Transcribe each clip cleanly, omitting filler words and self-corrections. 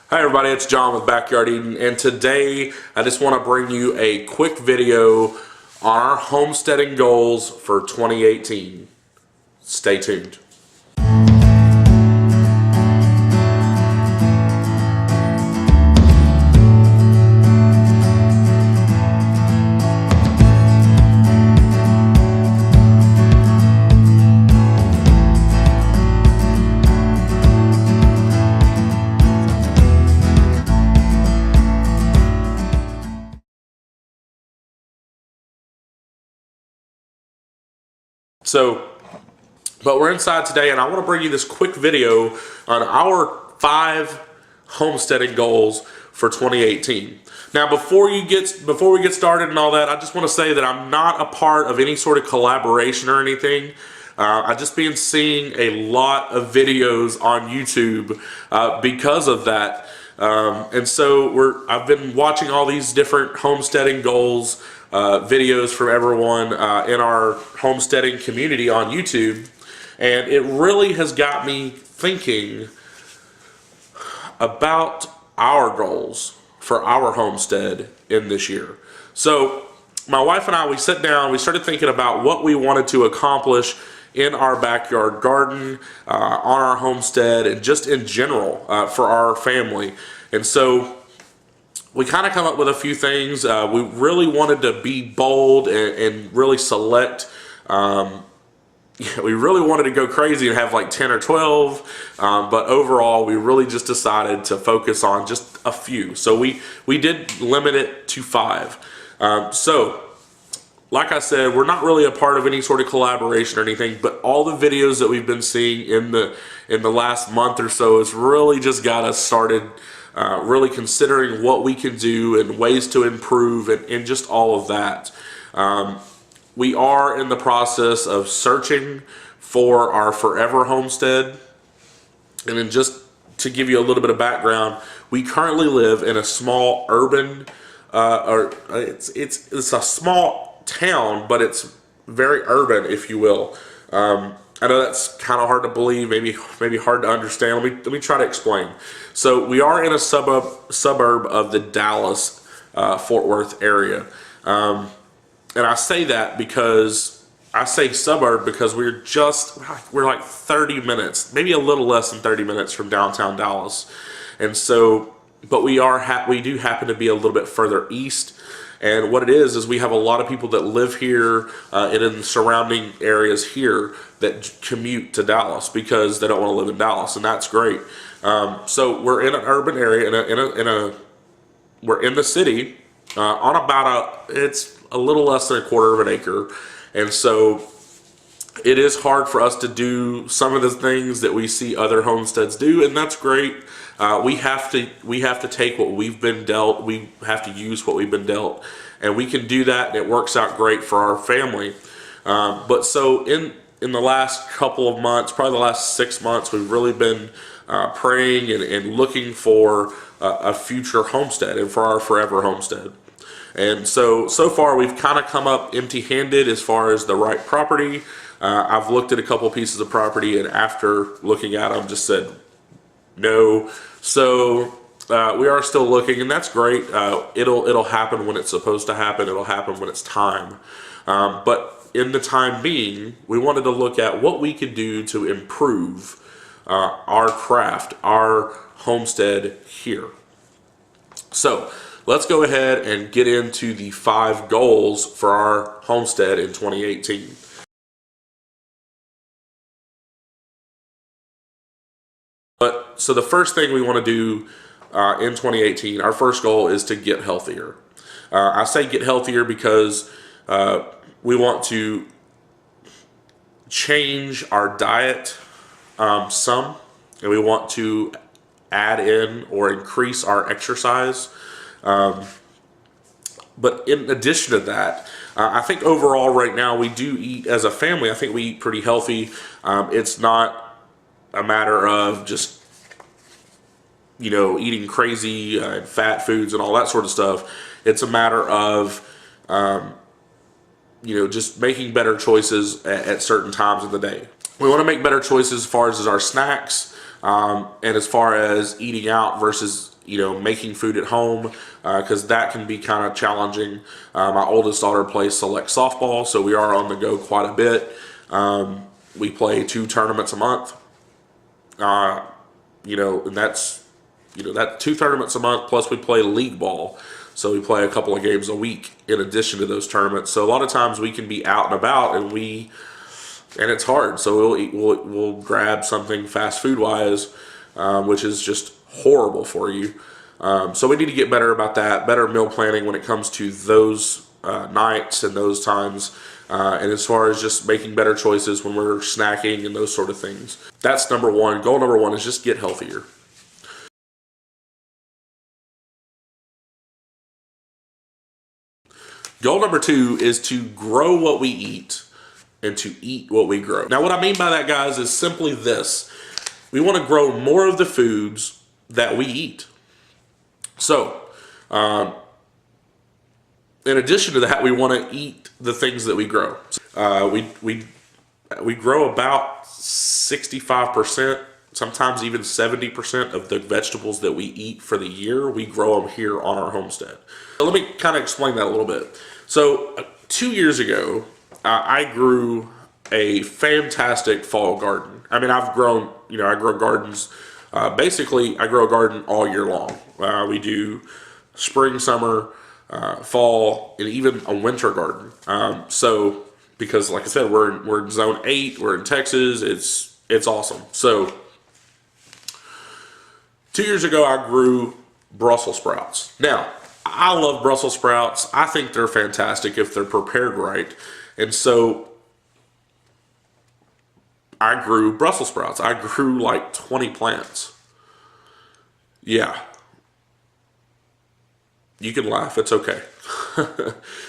Hi everybody, it's John with Backyard Eden, and today I just want to bring you a quick video on our homesteading goals for 2018. Stay tuned. But we're inside today, and I want to bring you this quick video on our 5 homesteading goals for 2018. Now, before we get started and all that, I just want to say that I'm not a part of any sort of collaboration or anything. I've just been seeing a lot of videos on YouTube because of that. And so I've been watching all these different homesteading goals videos from everyone in our homesteading community on YouTube, and it really has got me thinking about our goals for our homestead in this year. So my wife and I, we sat down, we started thinking about what we wanted to accomplish in our backyard garden, on our homestead, and just in general for our family. And so we kind of come up with a few things. We really wanted to be bold and really select. We really wanted to go crazy and have like 10 or 12, but overall we really just decided to focus on just a few. So we did limit it to 5. So like I said, we're not really a part of any sort of collaboration or anything, but all the videos that we've been seeing in the last month or so has really just got us started really considering what we can do and ways to improve and just all of that. We are in the process of searching for our forever homestead. And then just to give you a little bit of background, we currently live in a small urban, it's a small town, but it's very urban, if you will. I know that's kind of hard to believe, maybe hard to understand. Let me try to explain. So we are in a suburb of the Dallas, Fort Worth area. And I say that because I say suburb because we're like 30 minutes, maybe a little less than 30 minutes from downtown Dallas. And so, but we do happen to be a little bit further east. And what it is we have a lot of people that live here and in the surrounding areas here that commute to Dallas because they don't want to live in Dallas, and that's great. So we're in an urban area, we're in the city on about it's a little less than a quarter of an acre, and so it is hard for us to do some of the things that we see other homesteads do, and that's great. We have to take what we've been dealt. We have to use what we've been dealt, and we can do that, and it works out great for our family. But so in the last couple of months, probably the last 6 months, we've really been praying and looking for a future homestead and for our forever homestead. And so far we've kind of come up empty-handed as far as the right property. I've looked at a couple pieces of property, and after looking at them, just said no. So we are still looking, and that's great. It'll happen when it's supposed to happen. It'll happen when it's time. But in the time being, we wanted to look at what we could do to improve our craft, our homestead here. So let's go ahead and get into the 5 goals for our homestead in 2018. So the first thing we want to do in 2018, our first goal is to get healthier. I say get healthier because we want to change our diet some, and we want to add in or increase our exercise. But in addition to that, I think overall right now we do eat, as a family, I think we eat pretty healthy. It's not a matter of just eating crazy fat foods and all that sort of stuff. It's a matter of just making better choices at certain times of the day. We want to make better choices as far as our snacks, and as far as eating out versus making food at home, because that can be kind of challenging. My oldest daughter plays select softball, so we are on the go quite a bit. We play 2 tournaments a month, and that's, that 2 tournaments a month, plus we play league ball. So we play a couple of games a week in addition to those tournaments. So a lot of times we can be out and about, and it's hard. So we'll grab something fast food wise, which is just horrible for you. So we need to get better about that, better meal planning when it comes to those nights and those times. And as far as just making better choices when we're snacking and those sort of things. That's number one. Goal number one is just get healthier. Goal number 2 is to grow what we eat and to eat what we grow. Now, what I mean by that, guys, is simply this. We want to grow more of the foods that we eat. So, in addition to that, we want to eat the things that we grow. We grow about 65%, sometimes even 70% of the vegetables that we eat for the year. We grow them here on our homestead. Let me kind of explain that a little bit. So 2 years ago, I grew a fantastic fall garden. I mean, I've grown, I grow gardens. Basically, I grow a garden all year long. We do spring, summer, fall, and even a winter garden. So, because like I said, we're in zone 8, we're in Texas. It's awesome. So, 2 years ago, I grew Brussels sprouts. Now, I love Brussels sprouts. I think they're fantastic if they're prepared right. And so I grew Brussels sprouts. I grew like 20 plants. Yeah. You can laugh. It's okay.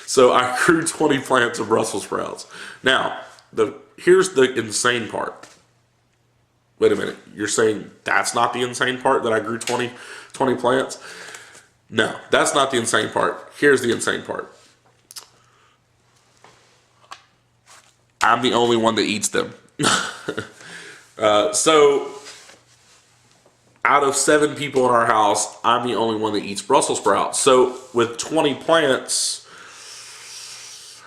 So I grew 20 plants of Brussels sprouts. Now, here's the insane part. Wait a minute. You're saying that's not the insane part, that I grew 20 plants? No, that's not the insane part. Here's the insane part. I'm the only one that eats them. So, out of 7 people in our house, I'm the only one that eats Brussels sprouts. So, with 20 plants,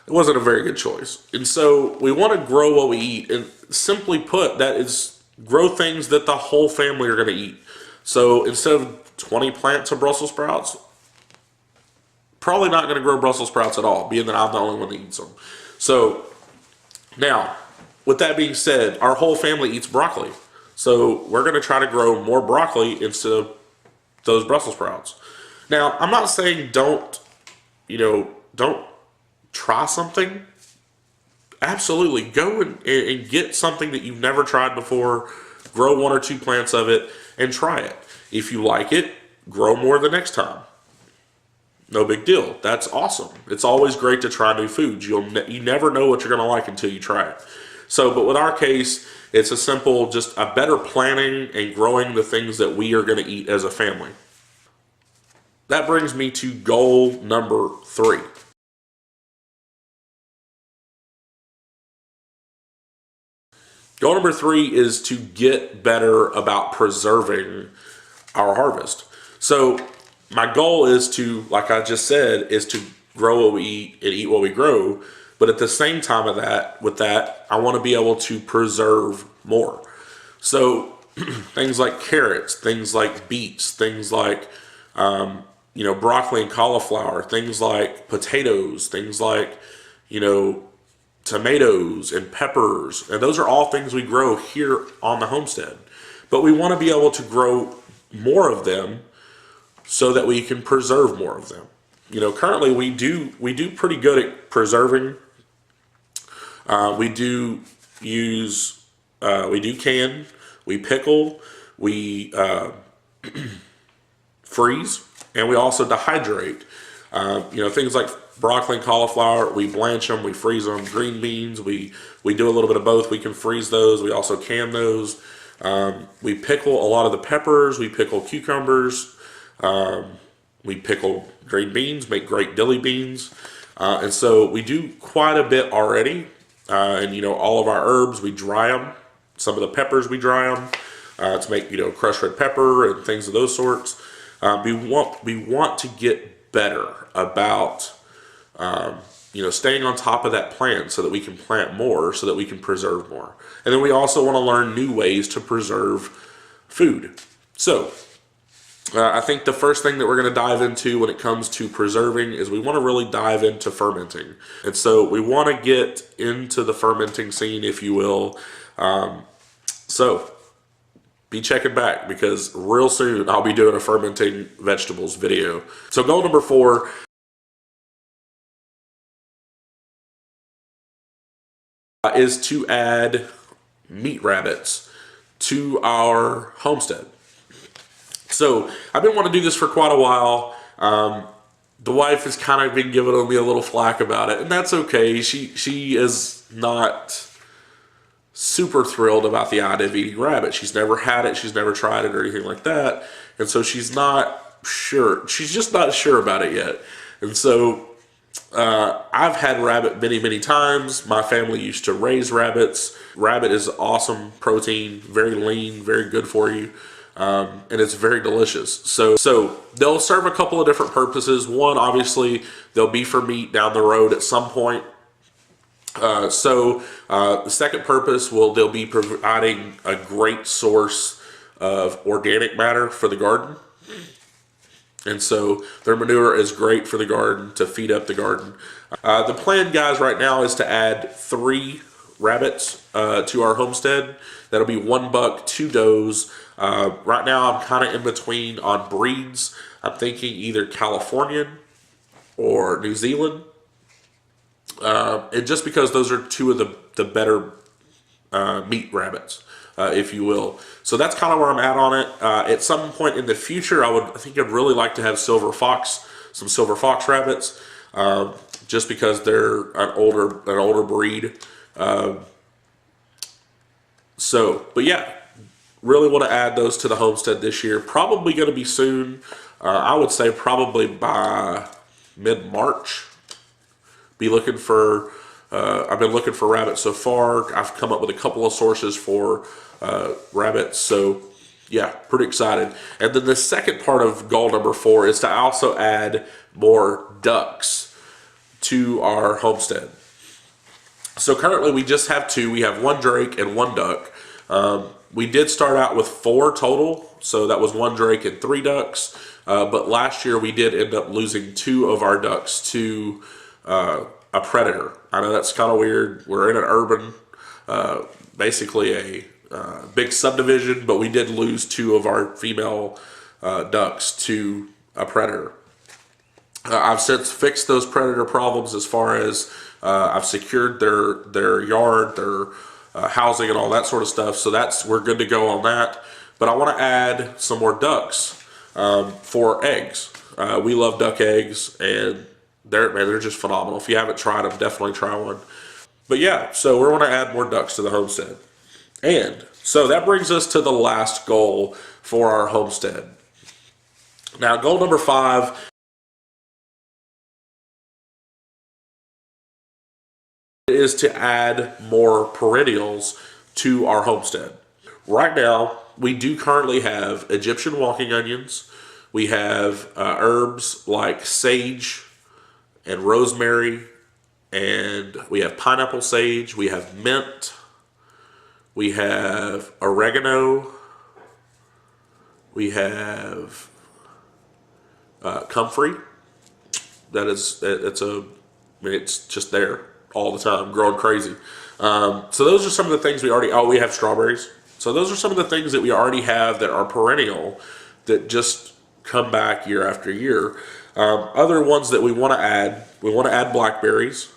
it wasn't a very good choice. And so, we want to grow what we eat. And simply put, that is grow things that the whole family are going to eat. So, instead of 20 plants of Brussels sprouts, probably not going to grow Brussels sprouts at all, being that I'm the only one that eats them. So, now, with that being said, our whole family eats broccoli. So, we're going to try to grow more broccoli instead of those Brussels sprouts. Now, I'm not saying don't try something. Absolutely, go and get something that you've never tried before, grow 1 or 2 plants of it, and try it. If you like it, grow more the next time. No big deal. That's awesome. It's always great to try new foods. You never know what you're going to like until you try it. So, but with our case, it's a simple, just a better planning and growing the things that we are going to eat as a family. That brings me to goal number 3. Goal number 3 is to get better about preserving our harvest. So my goal is to, like I just said, is to grow what we eat and eat what we grow. But at the same time with that, I want to be able to preserve more. So things like carrots, things like beets, things like broccoli and cauliflower, things like potatoes, things like tomatoes and peppers, and those are all things we grow here on the homestead. But we want to be able to grow more of them so that we can preserve more of them. Currently we do pretty good at preserving. We do can, we pickle, we freeze, and we also dehydrate. Things like broccoli and cauliflower, we blanch them, we freeze them. Green beans, we do a little bit of both. We can freeze those, we also can those. We pickle a lot of the peppers, we pickle cucumbers, we pickle green beans, make great dilly beans. And so we do quite a bit already. And all of our herbs, we dry them. Some of the peppers, we dry them to make, crushed red pepper and things of those sorts. We want to get better about staying on top of that plant so that we can plant more, so that we can preserve more. And then we also want to learn new ways to preserve food. So I think the first thing that we're going to dive into when it comes to preserving is we want to really dive into fermenting. And so we want to get into the fermenting scene, if you will. So be checking back, because real soon I'll be doing a fermenting vegetables video. So goal number 4 is to add meat rabbits to our homestead. So I've been wanting to do this for quite a while. The wife has kind of been giving me a little flack about it, and that's okay. She is not super thrilled about the idea of eating rabbit. She's never had it, she's never tried it or anything like that, and so she's not sure. She's just not sure about it yet. And so I've had rabbit many times. My family used to raise rabbits. Rabbit is awesome protein, very lean, very good for you. And it's very delicious. So they'll serve a couple of different purposes. One, obviously, they'll be for meat down the road at some point. The second purpose, they'll be providing a great source of organic matter for the garden. And so their manure is great for the garden, to feed up the garden. The plan, guys, right now is to add 3 rabbits to our homestead. That'll be 1 buck, 2 does. Right now I'm kind of in between on breeds. I'm thinking either Californian or New Zealand. And just because those are 2 of the better meat rabbits, if you will. So that's kind of where I'm at on it. At some point in the future, I think I'd really like to have some silver fox rabbits, just because they're an older breed. But yeah, really want to add those to the homestead this year. Probably going to be soon. I would say probably by mid-March. I've been looking for rabbits so far. I've come up with a couple of sources for rabbits. So yeah, pretty excited. And then the second part of goal number 4 is to also add more ducks to our homestead. So currently we just have 2. We have 1 drake and 1 duck. We did start out with 4 total, so that was 1 drake and 3 ducks. But last year we did end up losing 2 of our ducks to a predator. I know that's kind of weird. We're in an urban, basically a big subdivision, but we did lose 2 of our female ducks to a predator. I've since fixed those predator problems, as far as I've secured their yard, their housing, and all that sort of stuff. So we're good to go on that. But I want to add some more ducks for eggs. We love duck eggs, and they're just phenomenal. If you haven't tried them, definitely try one. But yeah, so we want to add more ducks to the homestead. And so that brings us to the last goal for our homestead. Now, goal number 5 is to add more perennials to our homestead. Right now, we do currently have Egyptian walking onions. We have herbs like sage and rosemary, and we have pineapple sage. We have mint. We have oregano. We have comfrey. It's just there all the time, growing crazy. So those are some of the things we already. We have strawberries. So those are some of the things that we already have that are perennial, that just come back year after year. Other ones that we want to add blackberries,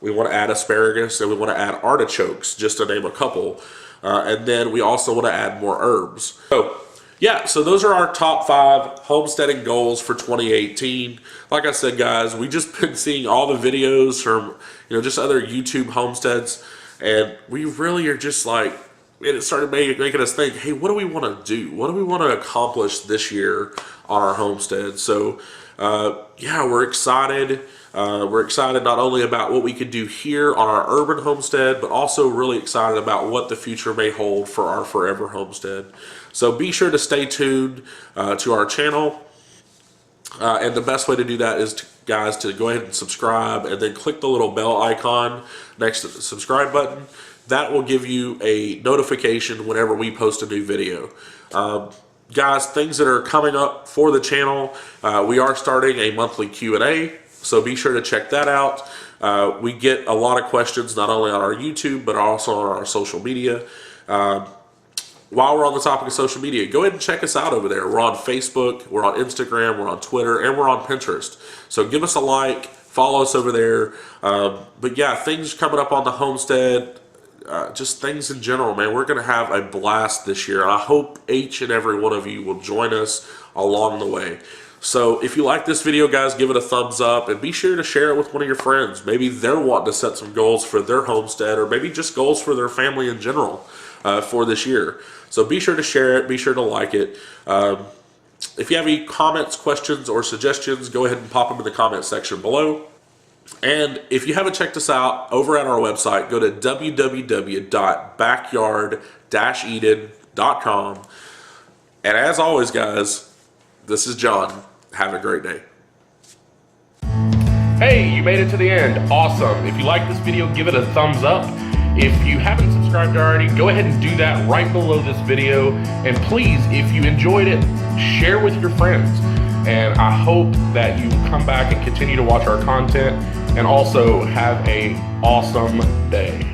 we want to add asparagus, and we want to add artichokes, just to name a couple. And then we also want to add more herbs. So yeah, so those are our top 5 homesteading goals for 2018. Like I said, guys, we just been seeing all the videos from just other YouTube homesteads, and we really are just like, and it started making us think, hey, what do we want to do? What do we want to accomplish this year on our homestead? So, yeah, we're excited. We're excited not only about what we could do here on our urban homestead, but also really excited about what the future may hold for our forever homestead. So be sure to stay tuned to our channel. And the best way to do that is, guys, to go ahead and subscribe and then click the little bell icon next to the subscribe button. That will give you a notification whenever we post a new video. Guys, things that are coming up for the channel, we are starting a monthly Q&A, so be sure to check that out. We get a lot of questions not only on our YouTube, but also on our social media. While we're on the topic of social media, go ahead and check us out over there. We're on Facebook, we're on Instagram, we're on Twitter, and we're on Pinterest. So give us a like, follow us over there. But yeah, things coming up on the homestead, just things in general, man. We're going to have a blast this year. I hope each and every one of you will join us along the way. So if you like this video, guys, give it a thumbs up and be sure to share it with one of your friends. Maybe they're wanting to set some goals for their homestead, or maybe just goals for their family in general for this year. So be sure to share it, be sure to like it. If you have any comments, questions, or suggestions, go ahead and pop them in the comment section below. And if you haven't checked us out over at our website, go to www.backyard-eden.com. And as always, guys, this is John. Have a great day. Hey, you made it to the end. Awesome. If you like this video, give it a thumbs up. If you haven't subscribed already, go ahead and do that right below this video. And please, if you enjoyed it, share with your friends. And I hope that you come back and continue to watch our content, and also have an awesome day.